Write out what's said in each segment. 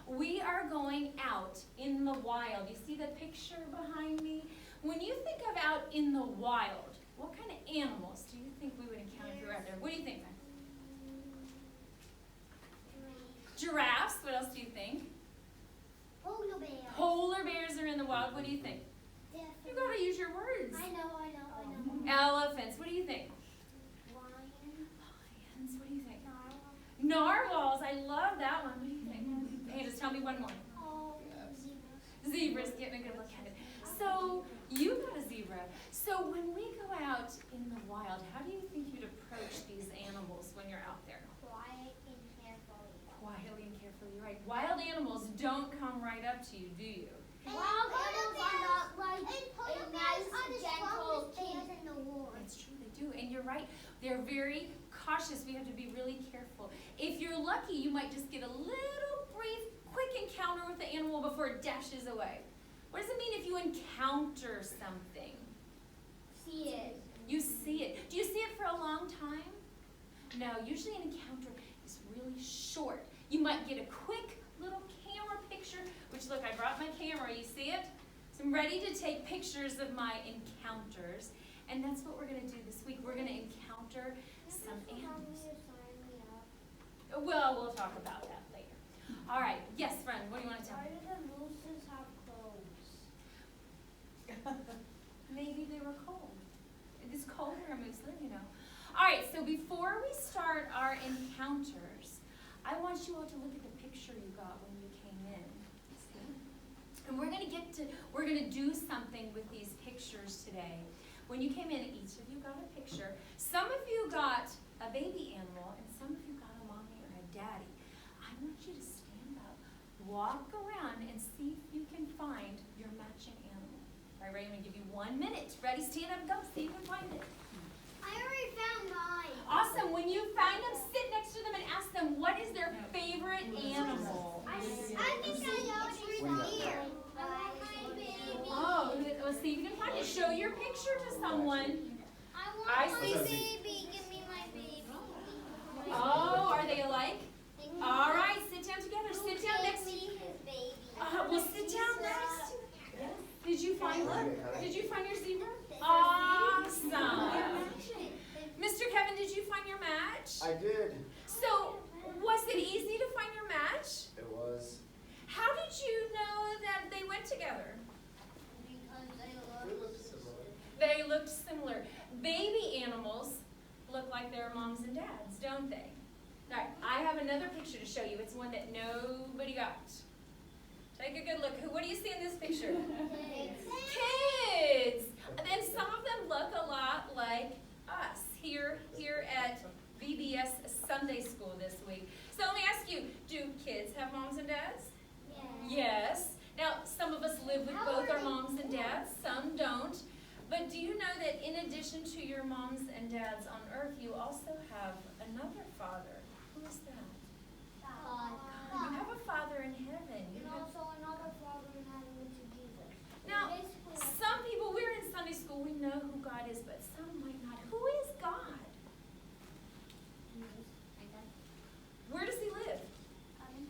We are going out in the wild. You see the picture behind me? When you think of out in the wild, what kind of animals do you think we would encounter if we were out there? What do you think? Giraffes. What else do you think? Polar bears. Polar bears are in the wild. What do you think? Definitely. You gotta use your words. I know. Elephants. What do you think? Lions. What do you think? Narwhals. I love that one. What do you think? Hey, just tell me one more. Oh, zebras. Zebras. Getting a good look at it. So you got a zebra. So when we go out in the wild, how do you think you'd approach these animals when you're out there? Quiet and carefully. Quietly and carefully. You're right. Wild animals don't come right up to you, do you? Wild animals are not like a nice, gentle bears in the woods. That's true, they do. And you're right. They're very cautious. We have to be really careful. If you're lucky, you might just get a little brief, quick encounter with the animal before it dashes away. What does it mean if you encounter something? See it. You see it. Do you see it for a long time? No, usually an encounter is really short. You might get a quick little camera picture, which look, I brought my camera, you see it? So I'm ready to take pictures of my encounters, and that's what we're going to do this week. We're going to encounter some animals. Well, we'll talk about that later. All right, yes, friend, what do you want to tell me? Why do the mooses have clothes? Maybe they were cold. It is cold where a moose live, you know. All right, so before we start our encounters, I want you all to look at the picture you got when you came in. See? And we're gonna do something with these pictures today. When you came in, each of you got a picture. Some of you got a baby animal, and some of you got a mommy or a daddy. I want you to stand up, walk around, and see if you can find your matching animal. All right, ready? I'm gonna give you 1 minute. Ready? Stand up and go. See if you can find it. I already found mine. Awesome. When you find them, sit next to them and ask them what is their favorite animal. I think I know it's here. I want my baby. Oh, let's see if you can find it. Show your picture to someone. I want my baby. Give me my baby. Oh, are they alike? All right, sit down together. Sit down next to me his baby. Well, sit down next to Did you find your zebra? Awesome. Mr. Kevin, did you find your match? I did. So, was it easy to find your match? It was. How did you know that they went together? Because It looked similar. They looked similar. Baby animals look like their moms and dads, don't they? All right, I have another picture to show you. It's one that nobody got. Take a good look. What do you see in this picture? Kids! And some of them look a lot like us here at CVBS Sunday School this week. So let me ask you, do kids have moms and dads? Yes. Now, some of us live with both our moms and dads, some don't. But do you know that in addition to your moms and dads on earth, you also have another father? Who is that? You have a father in heaven. And also another father in heaven, which is Jesus. Now, some people, we're in Sunday school, we know who God is, but some might not. Who is God? Where does he live? In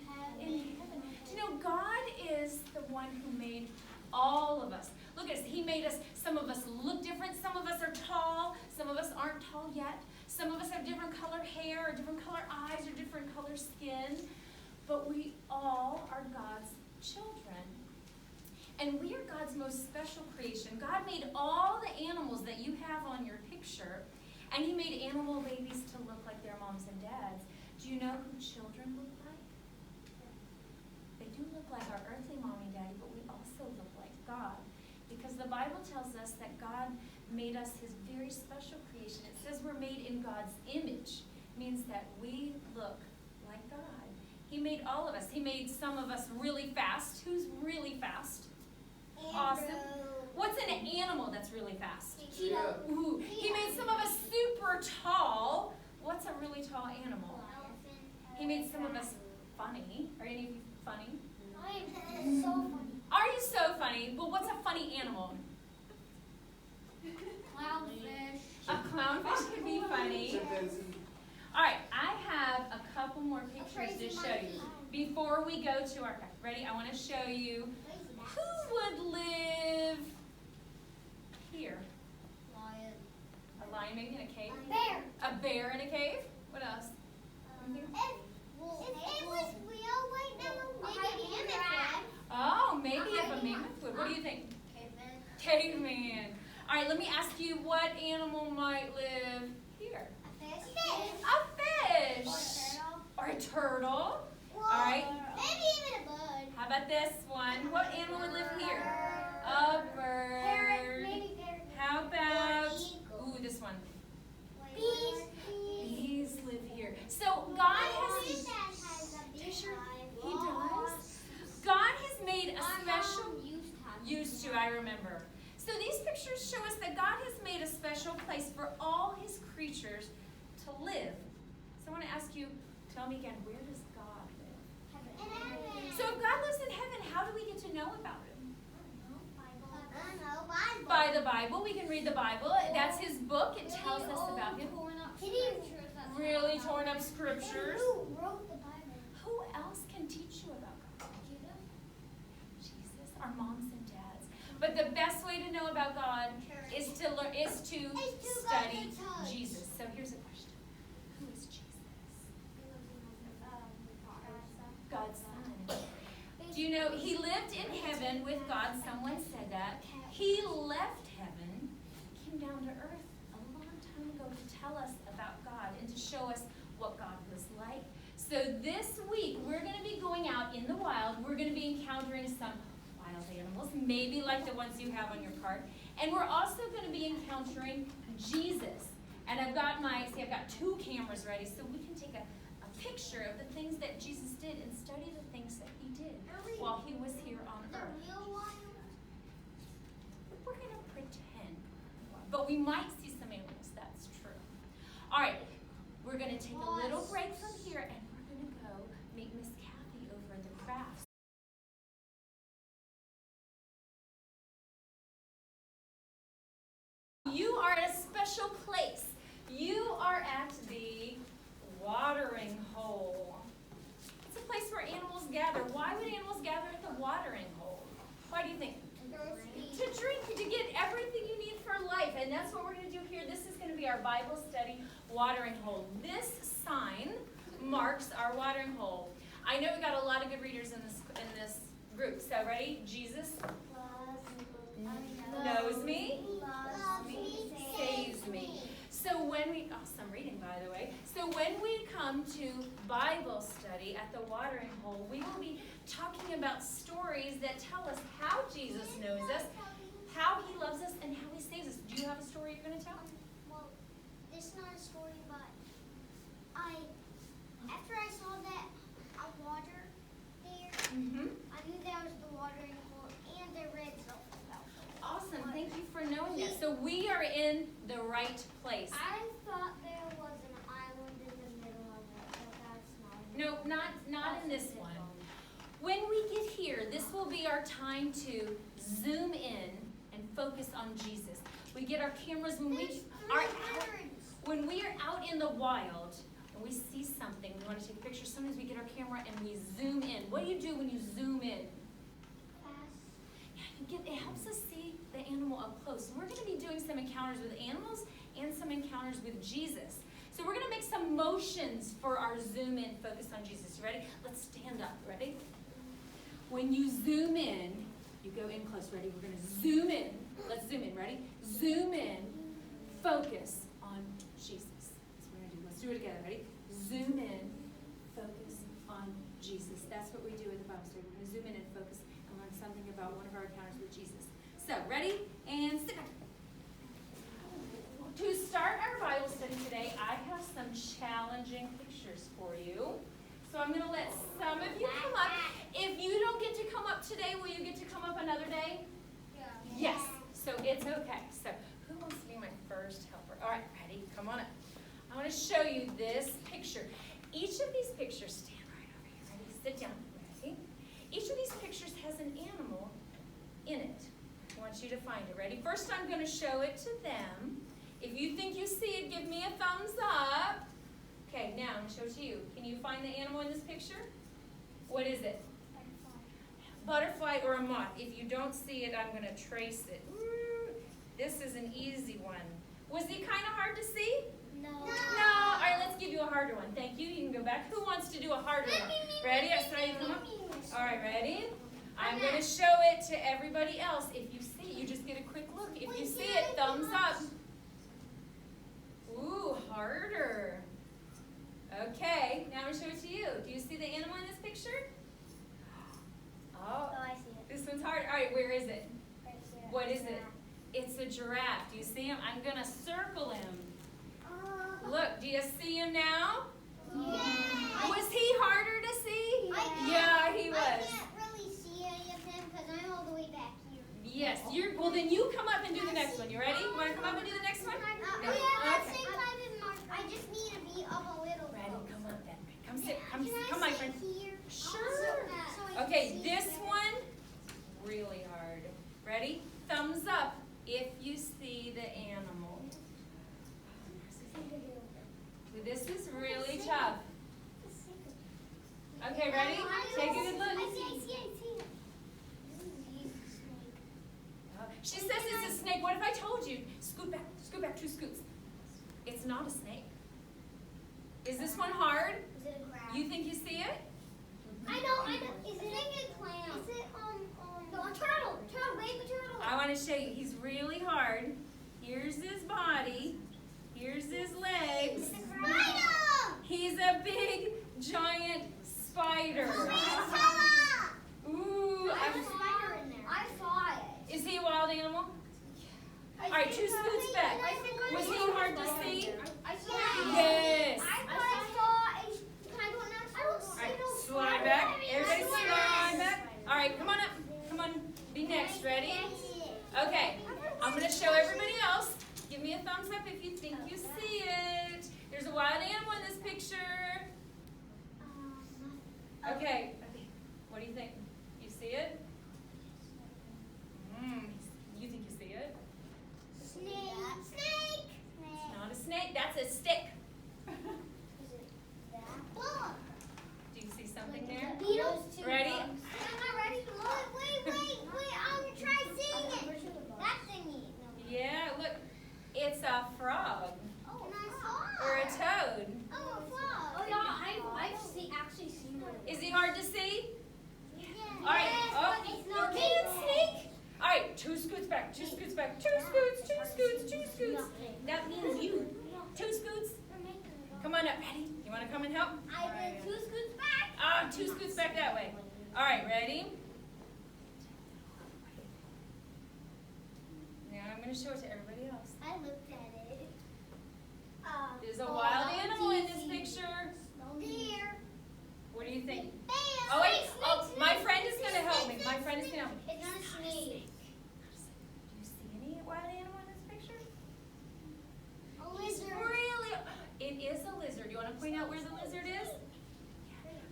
heaven. Do you know, God is the one who made all of us. Look at us. He made us, some of us look different. Some of us are tall. Some of us aren't tall yet. Some of us have different color hair, or different color eyes, or different color skin. But we all are God's children. And we are God's most special creation. God made all the animals that you have on your picture, and he made animal babies to look like their moms and dads. Do you know who children look like? They do look like our earthly mommy and daddy, but we also look like God. Because the Bible tells us that God made us his very special creation. It says we're made in God's image. It means that we look like God. He made all of us. He made some of us really fast. Who's really fast? Awesome. What's an animal that's really fast? Cheetah. Ooh. He made some of us super tall. What's a really tall animal? He made some of us funny. Are any of you funny? I'm so funny. Are you so funny? Well, what's a funny animal? Clownfish. A clownfish can be funny. Chimpanzee. All right, I have a couple more pictures to show you. before we go to our, ready? I want to show you who would live here. Lion. A lion maybe in a cave? Bear. A bear in a cave? What else? If it was real right now, maybe a mammoth. Oh, maybe if a mammoth would. What do you think? Caveman. Caveman. All right, let me ask you, what animal might live here? A fish. A fish. Or a turtle. Well, All right. maybe even a bird. How about this one? What animal would live here? A bird. Parrot. Maybe parrot. How about, Eagle. ooh, this one. Bees. Bees live here. So God has, He he does. God has made a special, used to, I remember. So these pictures show us that God has made a special place for all his creatures to live. So I want to ask you, tell me again, where does God live? So if God lives in heaven, how do we get to know about him? By the Bible. We can read the Bible. That's his book. It tells us about him. Really torn up scriptures. Who wrote the Bible? Who else can teach you about God? Jesus, our moms and dads. But the best way to know about God is to learn, is to study Jesus. So here's a question: who is Jesus? God's Son. Do you know he lived in heaven with God? Someone said that. He left heaven, came down to earth a long time ago to tell us about God and to show us what God was like. So this week, we're going to be going out in the wild. We're going to be encountering some wild animals, maybe like the ones you have on your card. And we're also going to be encountering Jesus. And I've got two cameras ready so we can take a picture of the things that Jesus did and study the things that he did while he was here on earth. We're going to pretend. But we might see some animals, that's true. All right, we're going to take a little break from here and we're going to go meet Miss Kathy over at the crafts. You are at a special place. You are at the watering hole. It's a place where animals gather. Why would animals gather at the watering hole? Why do you think? To drink, to get everything you need for life. And that's what we're going to do here. This is going to be our Bible study watering hole. This sign marks our watering hole. I know we got a lot of good readers in this group. So ready? Jesus knows me, saves me. So when we, awesome reading by the way. So when we come to Bible study at the watering hole, we will be talking about stories that tell us how Jesus knows us, how he loves us, and how he saves us. Do you have a story you're going to tell? Well, this is not a story, but after I saw that water there, I knew that was the watering hole and the red zone. Awesome. Thank you for knowing that. So we are in the right place. I thought there was an island in the middle of it, but that's not. No, not in this one. When we get here, this will be our time to zoom in and focus on Jesus. We get our cameras when we are out in the wild and we see something, we want to take a picture. Sometimes we get our camera and we zoom in. What do you do when you zoom in? It helps us see the animal up close. We're going to be doing some encounters with animals and some encounters with Jesus. So we're going to make some motions for our zoom in focus on Jesus. You ready? Let's stand up. Ready? When you zoom in, you go in close. Ready? We're going to zoom in. Let's zoom in. Ready? Zoom in. Focus on Jesus. That's what we're going to do. Let's do it together. Ready? Zoom in. Focus on Jesus. That's what we do with the Bible study. We're going to zoom in and focus and learn something about one of our encounters with Jesus. So, ready? And sit back. To start our Bible study today, I have some challenging pictures for you. So I'm going to let some of you come up. If you don't get to come up today, will you get to come up another day? Yeah. Yes. So it's okay. So who wants to be my first helper? All right, ready? Come on up. I want to show you this picture. Each of these pictures, stand right over here. Ready? Sit down. Ready? Each of these pictures has an animal in it. I want you to find it. Ready? First, I'm going to show it to them. If you think you see it, give me a thumbs up. Okay, now I'm going to show it to you. Can you find the animal in this picture? What is it? Butterfly or a moth. If you don't see it, I'm going to trace it. This is an easy one. Was it kind of hard to see? No. No. All right, let's give you a harder one. Thank you. You can go back. Who wants to do a harder one? Ready? I saw you come up. All right, ready? I'm going to show it to everybody else. If you see it, you just get a quick look. If you see it, thumbs up. Ooh, harder. Okay, now I'm going to show it to you. Do you see the animal in this picture? Oh, I see it. this one's hard. All right, where is it? Right here. What is it? It's a giraffe. Do you see him? I'm going to circle him. Look, do you see him now? Yeah. Was he harder to see? Yeah, he was. I can't really see any of them because I'm all the way back here. Yes, well then you come up and do the next one. You ready? You want to come up and do the next one? Yeah, Okay. same time as Mark. I just need to be up a little. Ready, come up then. Come sit, Can I come my sit friend. here? Sure. So I can Okay, see this better. one, really hard. Ready? Thumbs up if you see the animal. This is really tough. Okay, ready? Take a good look. I see. She says it's a snake. What if I told you? Scoot back 2 scoots. It's not a snake. Is this one hard? Is it a crab? You think you see it? I know. Is it a clam? Is it no, a turtle? Baby turtle. I want to show you. He's really hard. Here's his body. Here's his legs. It's a spider. He's a big, giant spider. Ooh. There's a spider in there. I saw it. Is he a wild animal? All right, 2 scoots back. Was he hard to see? I saw it. Yes. I saw a kind of All right, slide back. Everybody slide back. All right, come on up. Come on. Be next. Ready? Okay. I'm going to show everybody else. Give me a thumbs up if you think you see it. There's a wild animal in this picture. Okay. What do you think? You see it? You think you see it? Snake. It's not a snake. That's a stick. Do you see something there? Ready? I'm not ready to look. Wait. I'm going to try seeing it. That thingy. Yeah, look. It's a frog. Oh, and I saw Or a it. toad. Oh, a frog. Oh yeah, I've actually seen one. Is he hard to see? Yeah. All right. Yes, Oh, but it's you not can't big. sneak. All right, 2 scoots back. 2 scoots back. 2 scoots. 2 scoots. 2 scoots. That means you. 2 scoots. Come on up, Ready? You want to come and help? I did 2 scoots back. Ah, 2 scoots back that way. All right, ready? Now I'm going to show it to everybody else. I looked at it. There's a wild animal in this picture. There. What do you think? Bam! Oh, wait. Snake, Oh, snake, my snake. friend is going to help me. My friend is going to help me. It's not a snake. Do you see any wild animal in this picture? A lizard. Really? It is a lizard. Do you want to point out where the lizard is?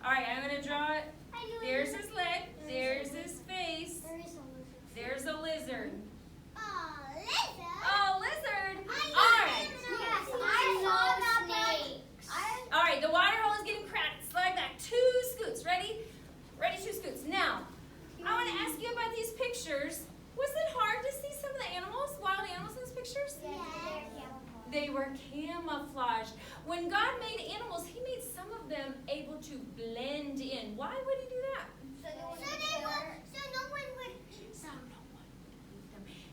All right, I'm going to draw it. I knew it. There's his leg. There's his face. There is a lizard. There's a lizard. Lizard. Oh, lizard. I All right. Yes, I saw snakes. All right, the water hole is getting crowded. Slide back 2 scoots. Ready? Ready, 2 scoots. Now, I want to ask you about these pictures. Was it hard to see some of the animals, wild animals in these pictures? They were camouflaged. When God made animals, He made some of them able to blend in. Why would He do that? So no one would eat them.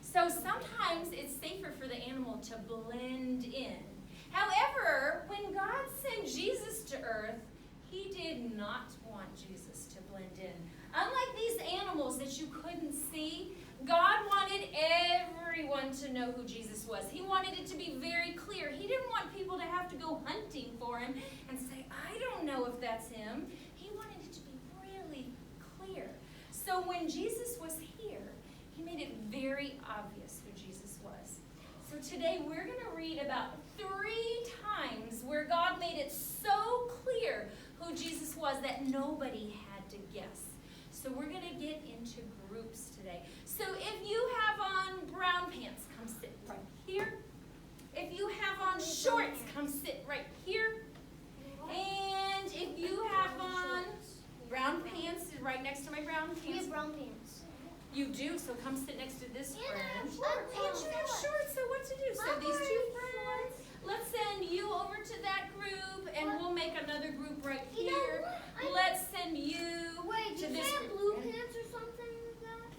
So sometimes it's safer for the animal to blend in. However, when God sent Jesus to earth, He did not want Jesus to blend in. Unlike these animals that you couldn't see, God wanted everyone to know who Jesus was. He wanted it to be very clear. He didn't want people to have to go hunting for Him and say, I don't know if that's Him. He wanted it to be really clear. So when Jesus was here, He made it very obvious who Jesus was. So today we're going to read about 3 times where God made it so clear who Jesus was that nobody had to guess. So we're going to get into groups today. So if you have on brown pants, come sit right here. If you have on shorts, come sit right here. And if you have on brown pants, You do, so come sit next to this And friend. I have And shorts you on. have shorts, so what to do? So I'm these two wearing friends, let's send you over to that group, and we'll make another group right You know here. what? Let's send you Wait, to do this you have group. blue pants or something like that?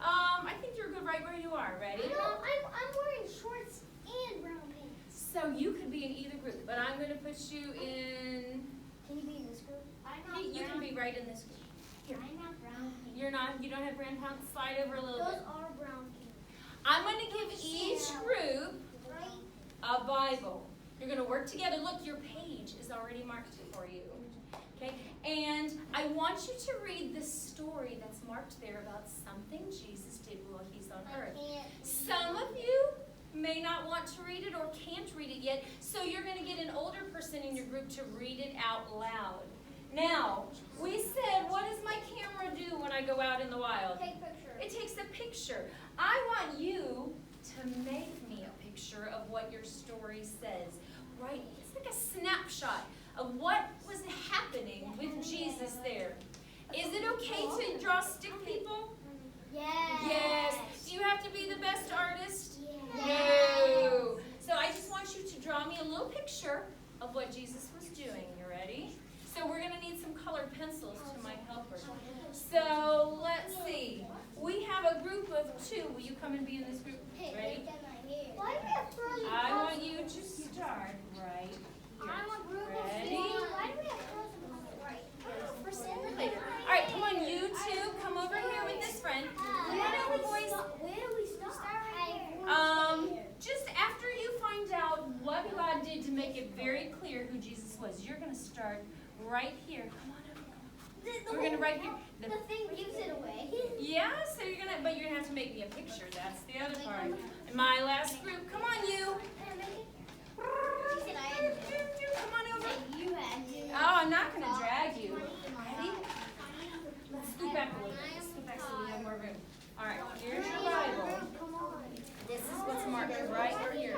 I think you're good right where you are. Ready? No, I'm wearing shorts and brown pants. So you could be in either group, but I'm going to put you in. Can you be in this group? You can be right in this group. Here. I'm not brown pants. You're not. You don't have brown pants. Slide over a little Those bit. are brown pants. I'm going to give each group Right? a Bible. You're going to work together. Look, your page is already marked for you. Okay? And I want you to read the story that's marked there about something Jesus did while he's on earth. Some of you may not want to read it or can't read it yet, so you're going to get an older person in your group to read it out loud. Now, we said, what does my camera do when I go out in the wild? Take picture. It takes a picture. I want you to make me a picture of what your story says. Right? It's like a snapshot of what was happening with Jesus there. Is it okay to draw stick people? Yes. Yes. Do you have to be the best artist? Yes. No. So I just want you to draw me a little picture of what Jesus was doing. You ready? So we're going to need some colored pencils to my helper. So let's see. We have a group of 2. Will you come and be in this group? Ready? Why do we have frozen I puffs? want you to start right here. I'm a group of Ready? 4. Why do we have frozen puffs right For sale later. All right, come on, you 2, come over here with this friend. Come on over, boys. Where do we start? Just after you find out what God did to make it very clear who Jesus was, you're going to start right here. Come on over. We're going to right here. The thing gives it away. Yeah, so you're going to, but you're going to have to make me a picture. That's the other part. And my last group, come on, you. Come on over. Oh, I'm not going to drag you. Ready? Let's scoot back a little bit. Scoot back so we have more room. All right, here's your Bible. This is what's marked right here.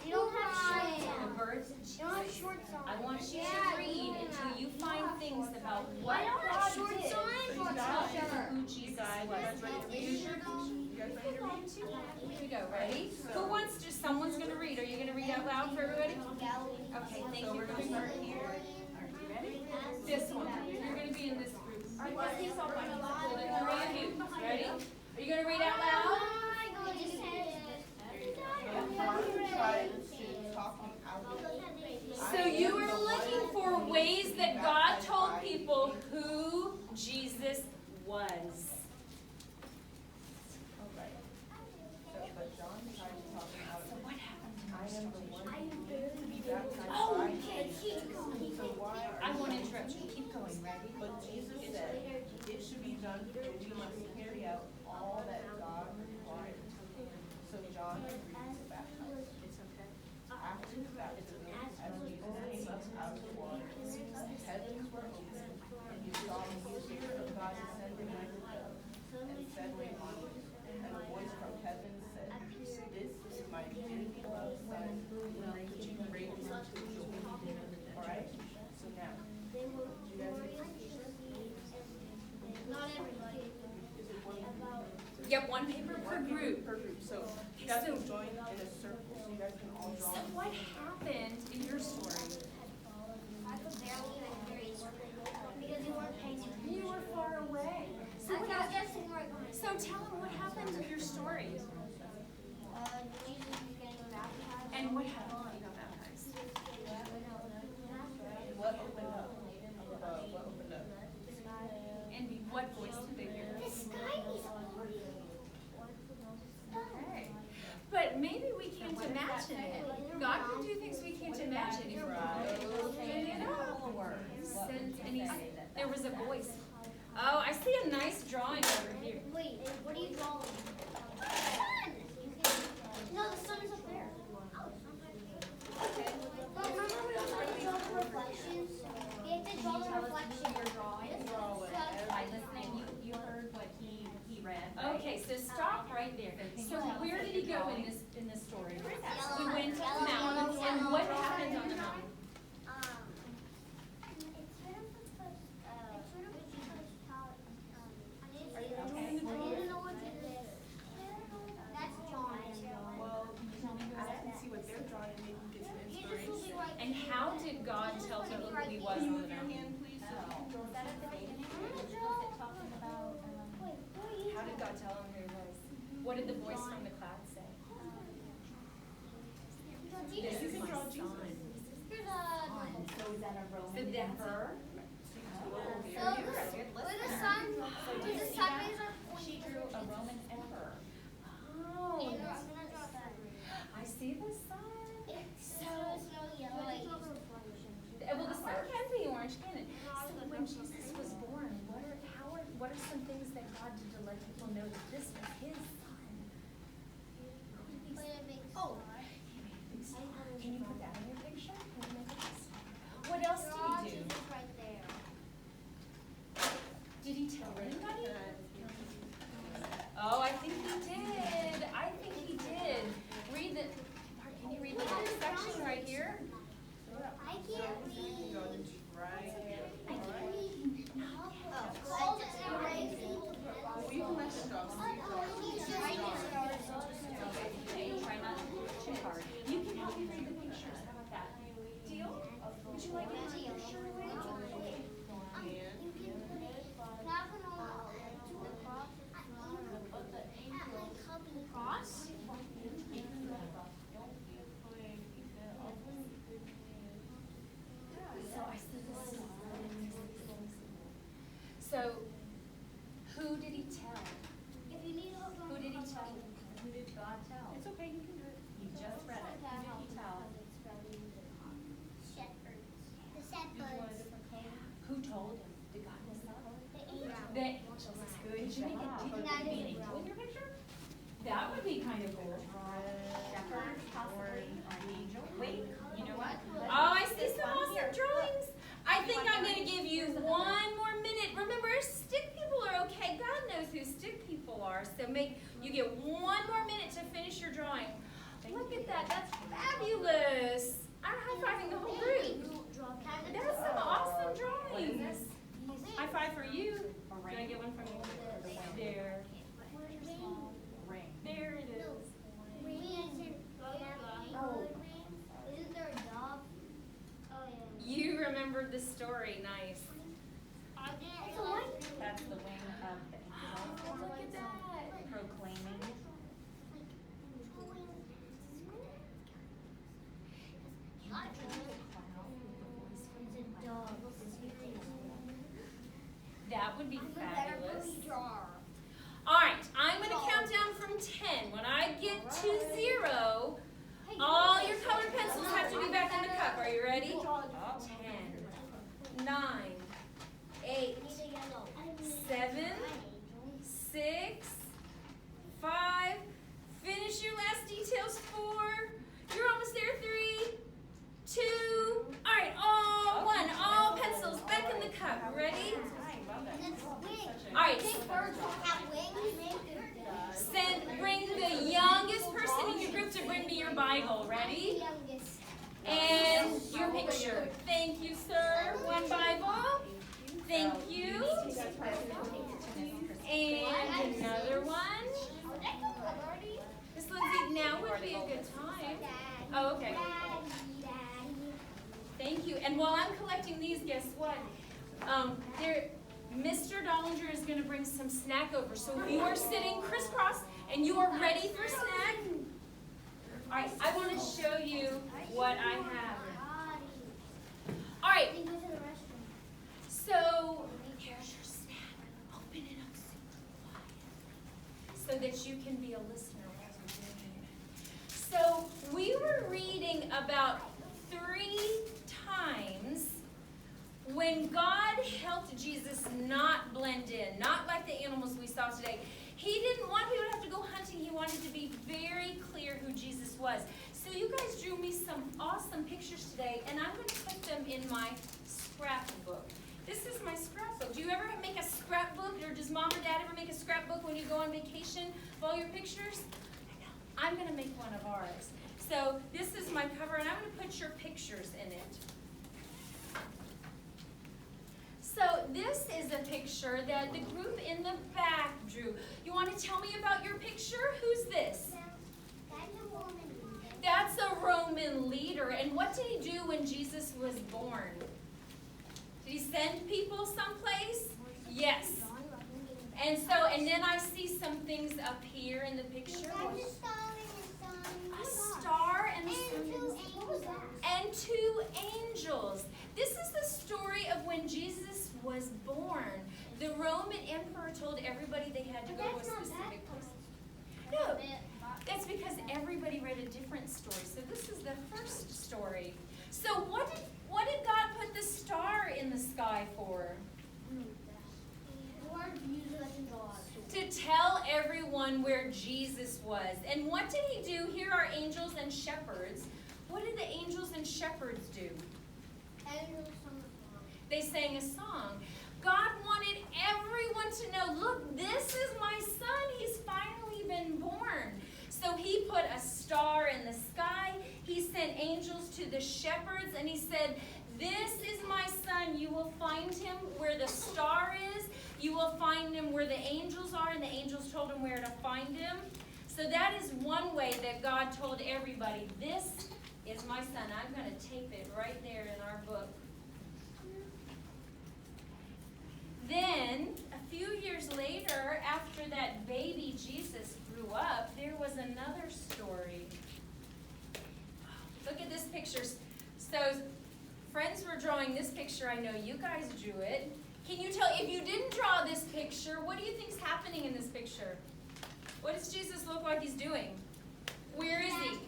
You don't have shorts on. The birds and You don't have chickens. shorts on. I want you to read until you find things about what I don't have God shorts did on. who Jesus was. Here's your Here we go. Ready? Who wants to? Someone's going to read. Are you going to read out loud for everybody? Okay, thank you. We're going to start here. Are you ready? This one. You're going to be in this group. All right, these all right. Three of you. Ready? Are you going to read out loud? So you are looking for ways that God told people who Jesus was. So what happened to your story? Oh, okay. I won't interrupt you. Keep going, ready? But Jesus said, it should be done, for we must carry out all that God required. So John agreed to baptize. It's okay. After his baptism, as Jesus came up out of the water, the heavens were opened, and he saw the Spirit of God descending like a dove, and settling on him. And a voice from heaven said, this is my dearly beloved Son, which you greatly enjoy. Alright? So now, do you guys Not everybody. is it one Yep, one paper per group. per group? So you guys can join in a circle so you guys can all So draw. what happened in your story? I could barely even hear you because you weren't paying attention. You were far away. So I was guessing right behind you. So tell them what happened in your story. Jesus was getting baptized. And what happened when you got baptized? What opened up? What opened up? And what voice did they hear? The sky is open. Okay. But maybe we can't imagine it. God can do things we can't imagine. If we open it up. And there was a voice. Oh, I see a nice drawing over here. Wait, what are you drawing? The sun. No, the sun is up there. Okay. Well, remember we also have to draw the reflections? We have to draw the reflection. By listening, you heard what he read. Right? Okay, so stop right there. So where did he go in this story? He went to the Yellow. mountain, and what happened on the mountain? It's sort of because, Okay. did God tell her who he was Can you on the move your mountain? hand, please? So we can go Was that at the beginning? Was it talking about, How did God tell him who he was? What did the voice from the cloud say? This You is can my draw son. Jesus. so is that a So Roman that's emperor? With the sun rays are She drew a Roman emperor. Oh, I see the sun. Well, the sun can be orange, can it? So when Jesus was born, what are some things that God did to let people know that this was his son? Oh, can you put that in your picture? Can you make it a star? What else did he do? Did he tell anybody? Oh, I think he did. I think he did. Read the. Can you read the next section right here? I can't read. Right. All the rays. Well, you can let him draw. Try not to look too hard. You can help me read the pictures. How about that? Deal? Would you like it to be a picture away? Cross? So I see this. So, who did he tell? If you need help, Who did he tell? Who did God tell? It's okay, you can do it. You just read it. Who did he tell? Shepherds. The Did you want a shepherds. different color? Who told him? Did God himself? The angels. That, good job. Did you make an angel in your picture? That would be kind of cool. Shepherd, possibly, or an angel. Wait, you know what? Oh, I see some awesome drawings. I think I'm going to give you one more minute. Remember, stick people are okay. God knows who stick people are. So you get one more minute to finish your drawing. Look at that. That's fabulous. I'm high-fiving the whole group. That's some awesome drawings. High five for you. Can I get one from you? There. Ring. There it is. Isn't there a dog? Oh, yeah. You remembered the story. Nice. It's a white. That's the wing of the angel. Look at that. Proclaiming. It's a dog. That would be fabulous. Jar. All right, I'm going to count down from 10. When I get to 0, all your colored pencils have to be back in the cup. Are you ready? 10, 9, 8, 7, 6, 5. Finish your last details. 4. You're almost there. 3, 2. All right, all 1. All pencils back in the cup. Ready? All right. Birds don't have wings. Bring the youngest person in your group to bring me your Bible. Ready? And your picture. Thank you, sir. One Bible. Thank you. And another one. Miss Lindsay, now would be a good time. Oh, okay. Thank you. And while I'm collecting these, guess what? Mr. Dollinger is going to bring some snack over. So if you are sitting crisscross and you are ready for snack, all right, I want to show you what I have. All right, so here's your snack. Open it up super wide so that you can be a listener as we're doing it. So we were reading about 3 times when God helped Jesus not blend in, not like the animals we saw today. He didn't want people to have to go hunting. He wanted to be very clear who Jesus was. So you guys drew me some awesome pictures today, and I'm going to put them in my scrapbook. This is my scrapbook. Do you ever make a scrapbook, or does mom or dad ever make a scrapbook when you go on vacation of all your pictures? I'm going to make one of ours. So this is my cover, and I'm going to put your pictures in it. So this is a picture that the group in the back drew. You want to tell me about your picture? Who's this? That's a woman. That's a Roman leader. later, and what did he do when Jesus was born? Did he send people someplace? Yes. And then I see some things up here in the picture. A star and the sun. And two angels. This is the story of when Jesus was born. The Roman emperor told everybody they had to go to a specific place. No, that's because everybody read a different story. So this is the first story. So what did God put the star in the sky for? To tell everyone where Jesus was. And what did he do? Here are angels and shepherds. What did the angels and shepherds do? They sang a song. God wanted everyone to know, look, this is my son. He's finally been born. So he put a star in the sky. He sent angels to the shepherds, and he said, this is my son. You will find him where the star is. You will find him where the angels are, and the angels told him where to find him. So that is one way that God told everybody, this is my son. I'm going to tape it right there in our book. Then, a few years later, after that baby Jesus grew up, there was another story. Look at this picture. So, friends were drawing this picture. I know you guys drew it. Can you tell, if you didn't draw this picture, what do you think's happening in this picture? What does Jesus look like he's doing? Where is he?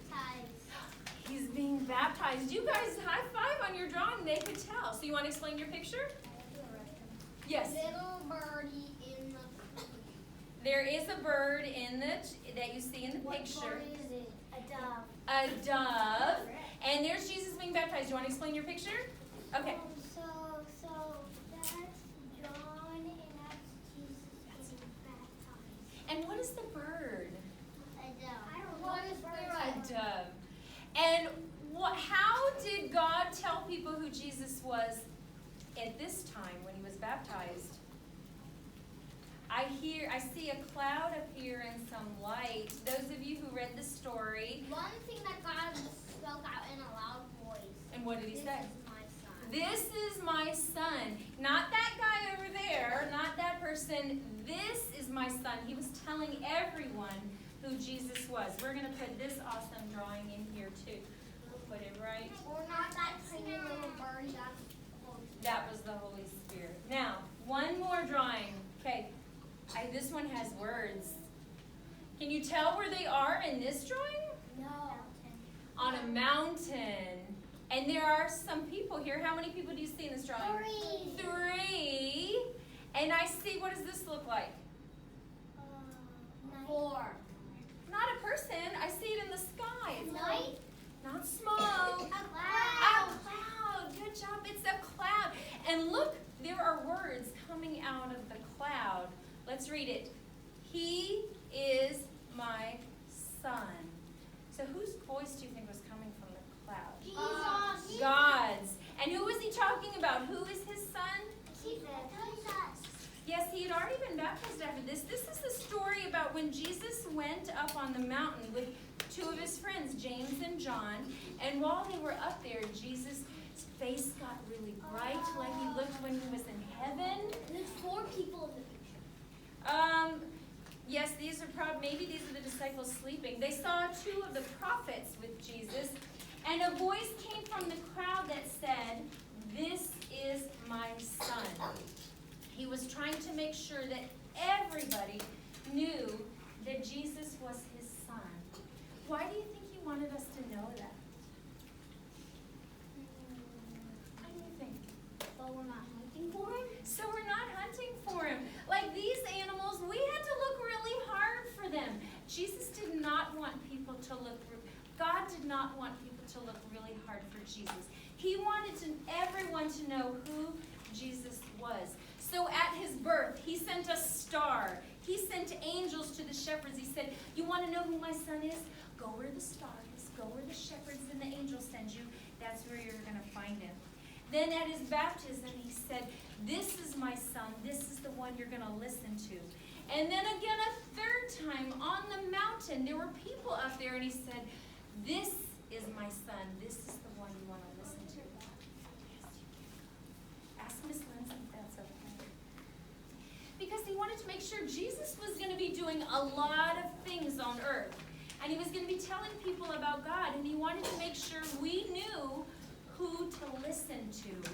He's being baptized. You guys, high five on your drawing. They could tell. So you want to explain your picture? Yes. Little birdie in the. There is a bird in that you see in the picture. What bird is it? A dove. A dove. And there's Jesus being baptized. Do you want to explain your picture? Okay. So that's John and that's Jesus being baptized. And what is the bird? A dove. I don't know. What is A dove. And how did God tell people who Jesus was at this time when he was baptized? I see a cloud appear and some light. Those of you who read the story. One thing that God spoke out in a loud voice. And what did he say? This is my son. This is my son. Not that guy over there, not that person. This is my son. He was telling everyone who Jesus was. We're going to put this awesome drawing in here too. We'll put it right. Or not that tiny little bird. That was the Holy Spirit. Now, one more drawing. Okay, this one has words. Can you tell where they are in this drawing? No. On a mountain. And there are some people here. How many people do you see in this drawing? Three. And I see, what does this look like? 4. Not a person. I see it in the sky. It's Night. not smoke. A A cloud. Good job. It's a cloud. And look, there are words coming out of the cloud. Let's read it. He is my son. So whose voice do you think was coming from the cloud? Jesus. God's. And who was he talking about? Who is his son? Jesus. Yes, he had already been baptized after this. This is the story about when Jesus went up on the mountain with two of his friends, James and John. And while they were up there, Jesus' face got really bright, like he looked when he was in heaven. And there's 4 people in the picture. Yes, maybe these are the disciples sleeping. They saw 2 of the prophets with Jesus, and a voice came from the crowd that said, "This is my son." He was trying to make sure that everybody knew that Jesus was his son. Why do you think he wanted us to know that? What do you think? But we're not hunting for him? So we're not hunting for him. Like these animals, we had to look really hard for them. Jesus did not want people to look, God did not want people to look really hard for Jesus. He wanted everyone to know who Jesus was. So at his birth, he sent a star. He sent angels to the shepherds. He said, you want to know who my son is? Go where the star is. Go where the shepherds and the angels send you. That's where you're going to find him. Then at his baptism, he said, this is my son. This is the one you're going to listen to. And then again, a third time on the mountain, there were people up there, and he said, this is my son. This is the sure Jesus was going to be doing a lot of things on earth. And he was going to be telling people about God. And he wanted to make sure we knew who to listen to.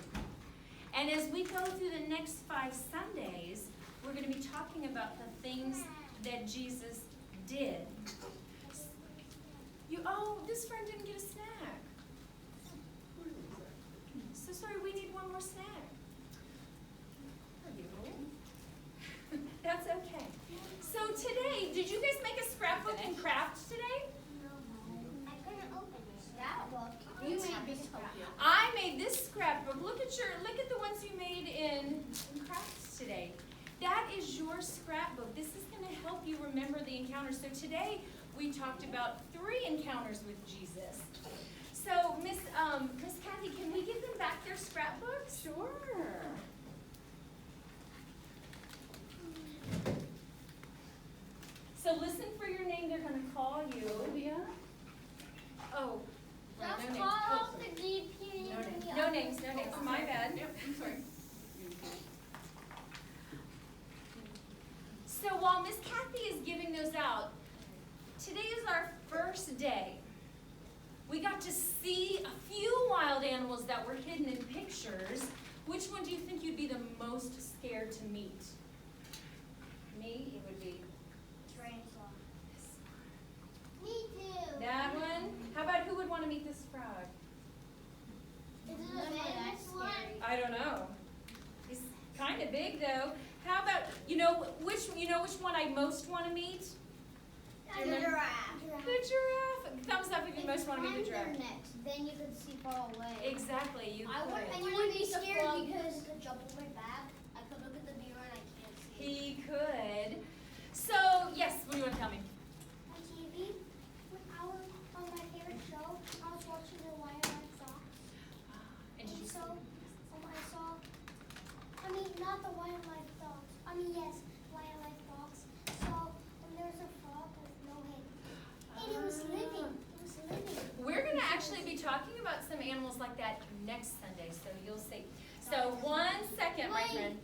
And as we go through the next 5 Sundays, we're going to be talking about the things that Jesus did. This friend didn't get a snack. So sorry, we need one more snack. There you go. That's okay. So today, did you guys make a scrapbook and craft today? I couldn't open it. Scrapbook. You made this scrapbook. I made this scrapbook. Look at the ones you made in crafts today. That is your scrapbook. This is going to help you remember the encounters. So today we talked about 3 encounters with Jesus. So Miss Kathy, can we give them back their scrapbooks? Sure. So listen for your name. They're going to call you. Olivia. Oh. Just no call names. out the DP. No names. My bad. Yep, I'm sorry. So while Miss Kathy is giving those out, today is our first day. We got to see a few wild animals that were hidden in pictures. Which one do you think you'd be the most scared to meet? Me, it would be Me too. that one. How about who would want to meet this frog? Is it a venomous one? I don't know. He's kind of big though. How about which one I most want to meet? The giraffe. The giraffe. Thumbs up if you most want to meet the giraffe. Next, then you can see far away. Exactly, you I could. wouldn't be scared frog. because it could jump on my back. I could look at the mirror and I can't see. He could. So yes, what do you want to tell me? On TV, when I was on my favorite show, I was watching the Wildlife Fox. And did you So, I saw, not the Wildlife Fox. Yes, Wildlife Fox. So, there was a frog with no head. And it was living. We're going to actually be talking about some animals like that next Sunday, so you'll see. So 1 second, my friend.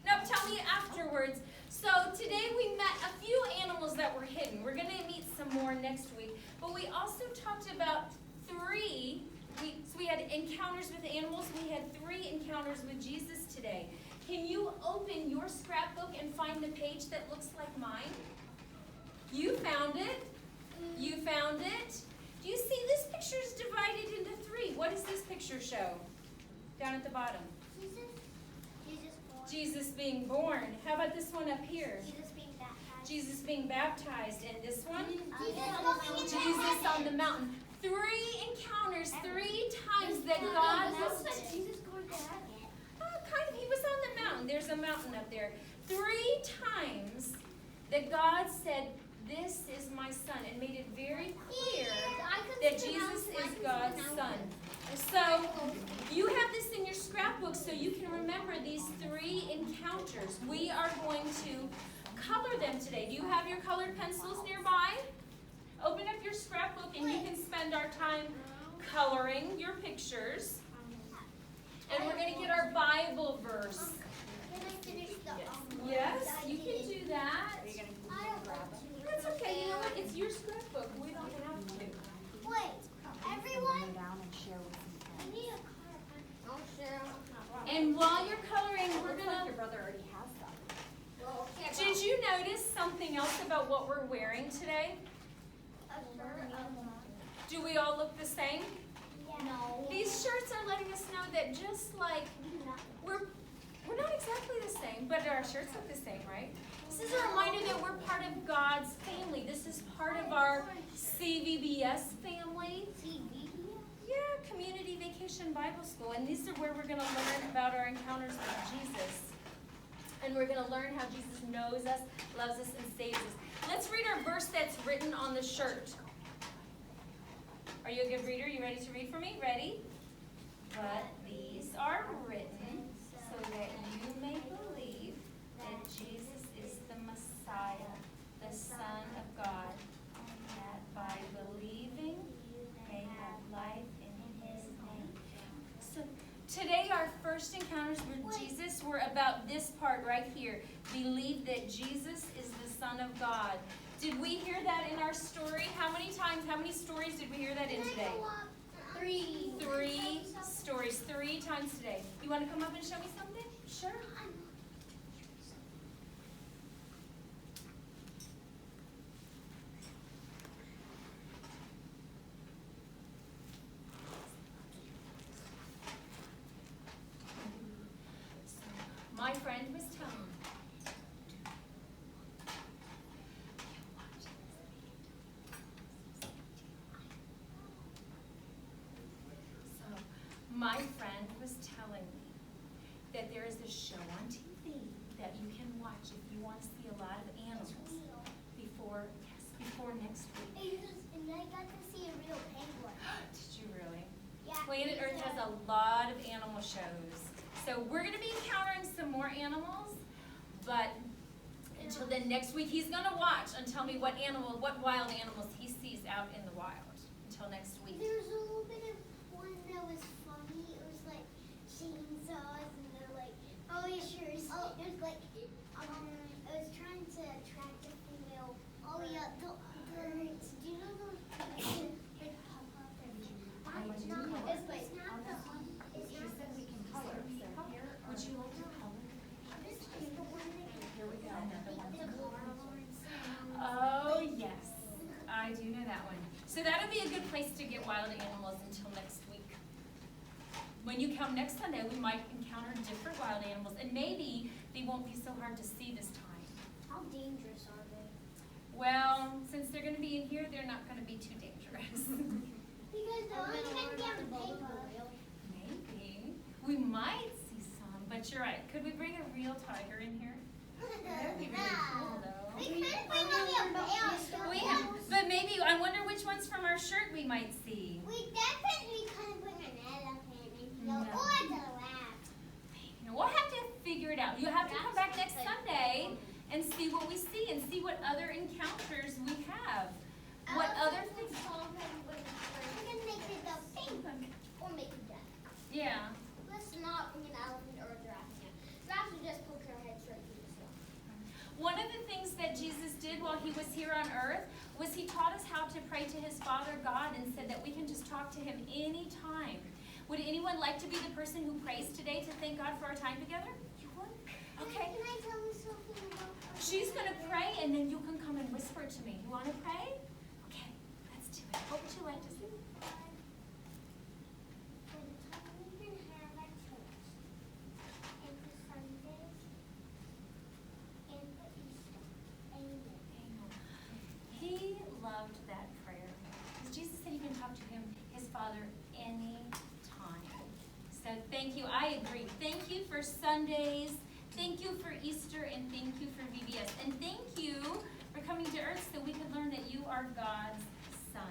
No, tell me afterwards. So today we met a few animals that were hidden. We're going to meet some more next week. But we also talked about 3. So we had encounters with animals. We had 3 encounters with Jesus today. Can you open your scrapbook and find the page that looks like mine? You found it. You found it. Do you see this picture is divided into 3? What does this picture show? Down at the bottom. Jesus being born. How about this one up here? Jesus being baptized. And this one? Jesus on the mountain. 3 encounters, 3 times that God was... Jesus going to heaven. Kind of. He was on the mountain. There's a mountain up there. 3 times that God said, "This is my son," and made it very clear that Jesus is God's son. So you have this in your scrapbook so you can remember these 3 encounters. We are going to color them today. Do you have your colored pencils nearby? Open up your scrapbook and you can spend our time coloring your pictures. And we're going to get our Bible verse. Can I finish the Yes, you can do that. I don't want to. That's okay. You know what? It's your scrapbook. We don't have to. Wait, everyone? I need a color pencil. I'll share. And while you're coloring, we're Looks going like to... your brother already has some. Well, Did you notice something else about what we're wearing today? A shirt of Do we all look the same? No. These shirts are letting us know that just like we're not exactly the same, but our shirts look the same, right? This is a reminder that we're part of God's family. This is part of our CVBS family. Yeah, Community Vacation Bible School. And these are where we're going to learn about our encounters with Jesus. And we're going to learn how Jesus knows us, loves us, and saves us. Let's read our verse that's written on the shirt. Are you a good reader? You ready to read for me? Ready? But these are written so that you may believe that Jesus is the Messiah, the Son of God, and that by believing you may have life in His name. So today our first encounters with Jesus verses were about this part right here. Believe that Jesus is the Son of God. Did we hear that in our story? How many times, how many stories did we hear that in today? 3. 3 stories, 3 times today. You want to come up and show me something? Sure. My friend was telling me. My friend was telling me that there is a show on TV that you can watch if you want to see a lot of animals before next week. And I got to see a real penguin. Did you really? Yeah. Planet Earth has a lot of animal shows. So we're going to be encountering some more animals, but until then next week he's going to watch and tell me what wild animals he sees out in the wild. Until next week. There's a little bit of one that was funny. It was like chainsaws and they're like, oh yeah, sure. It was like, it was trying to attract a female. Oh yeah, the birds. Do you know those birds that pop up and it's not the it's not we can color, so here are. Would you like to color? this is the one that Here we go. Another one. the carnivore and stuff. Oh, yes. I do know that one. So that'll be a good place to get wild animals until next week. When you come next Sunday, we might encounter different wild animals, and maybe they won't be so hard to see this time. How dangerous are they? Well, since they're going to be in here, they're not going to be too dangerous. Because the only can be on the paper. Maybe. We might see some, but you're right. Could we bring a real tiger in here? That'd be really cool, though. We could bring a bear. We have, but maybe, I wonder which ones from our shirt we might see. We definitely couldn't bring an elephant in here, No. or a giraffe. You know, we'll have to figure it out. You have to come back next Sunday and see what we see and see what other encounters we have. What other things? We can make it a pink or make it black. Yeah. Let's not bring an elephant or a giraffe in here. Giraffes would just poke their head straight through the snow. One of the things that Jesus did while he was here on earth was he taught us how to pray to his Father God and said that we can just talk to him anytime. Would anyone like to be the person who prays today to thank God for our time together? Okay. Can I tell you something about She's going to pray and then you can come and whisper to me. You want to pray? Okay, let's do it. What would you like to say? for the time we can have at church, and for Sundays, and for Easter. Amen. He loved that prayer. Because Jesus said you can talk to him, his Father, any time. So thank you. I agree. Thank you for Sundays. Thank you for Easter. And thank you for VBS. And thank you for coming to earth so we could learn that you are God's Son.